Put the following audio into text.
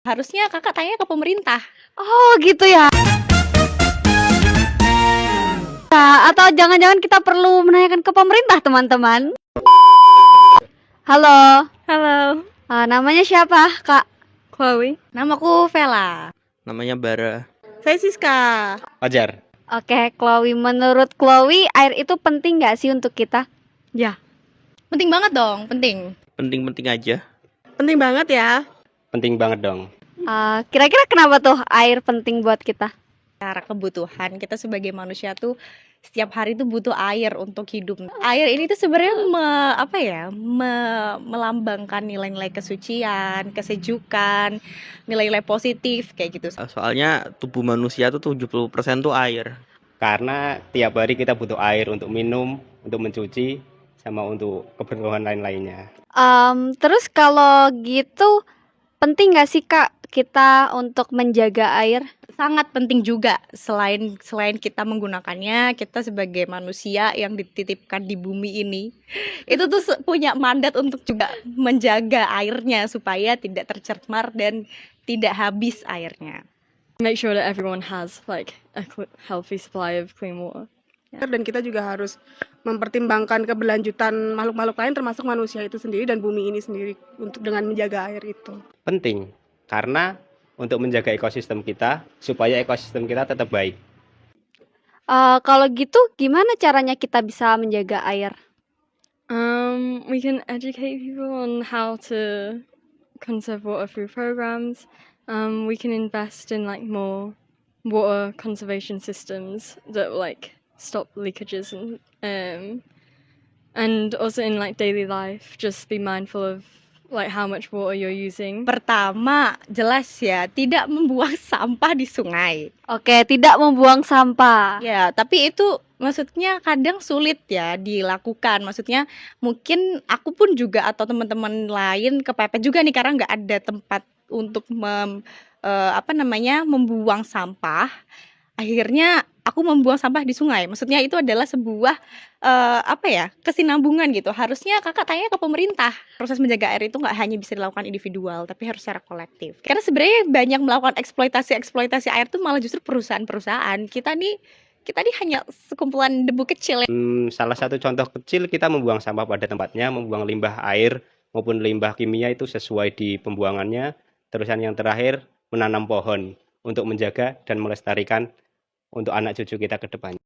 Harusnya kakak tanya ke pemerintah. Oh gitu ya. Atau jangan-jangan kita perlu menanyakan ke pemerintah, teman-teman. Halo, Halo, namanya siapa, Kak? Chloe. Namaku Vela. Namanya Bara. Saya Siska. Fajar. Oke, Chloe. Menurut Chloe, air itu penting nggak sih untuk kita? Ya, penting banget dong, penting. Penting-penting aja. Penting banget ya. Penting banget dong. Kira-kira kenapa tuh air penting buat kita? Cara kebutuhan kita sebagai manusia tuh setiap hari tuh butuh air untuk hidup. Air ini tuh sebenarnya melambangkan nilai-nilai kesucian, kesejukan, nilai-nilai positif kayak gitu. Soalnya tubuh manusia tuh 70% tuh air. Karena tiap hari kita butuh air untuk minum, untuk mencuci, sama untuk keperluan lain-lainnya. Terus kalau gitu, penting nggak sih, Kak, kita untuk menjaga air? Sangat penting juga selain kita menggunakannya, kita sebagai manusia yang dititipkan di bumi ini itu tuh punya mandat untuk juga menjaga airnya supaya tidak tercemar dan tidak habis airnya. Make sure that everyone has like a healthy supply of clean water. Dan kita juga harus mempertimbangkan keberlanjutan makhluk-makhluk lain termasuk manusia itu sendiri dan bumi ini sendiri untuk dengan menjaga air itu. Penting, karena untuk menjaga ekosistem kita, supaya ekosistem kita tetap baik. Kalau gitu, gimana caranya kita bisa menjaga air? We can educate people on how to conserve water through programs. We can invest in like more water conservation systems that like stop leakages and also in like daily life, just be mindful of like how much water you're using. Pertama, jelas ya, tidak membuang sampah di sungai. Oke, tidak membuang sampah. Ya, tapi itu maksudnya kadang sulit ya dilakukan. Maksudnya mungkin aku pun juga atau teman-teman lain kepepet juga nih karena nggak ada tempat untuk membuang sampah. Akhirnya aku membuang sampah di sungai. Maksudnya itu adalah sebuah kesinambungan gitu. Harusnya kakak tanya ke pemerintah. Proses menjaga air itu nggak hanya bisa dilakukan individual, tapi harus secara kolektif. Karena sebenarnya banyak melakukan eksploitasi air tuh malah justru perusahaan-perusahaan. Kita nih hanya sekumpulan debu kecil. Salah satu contoh kecil kita membuang sampah pada tempatnya, membuang limbah air maupun limbah kimia itu sesuai di pembuangannya. Terusan yang terakhir, menanam pohon untuk menjaga dan melestarikan untuk anak cucu kita ke depannya.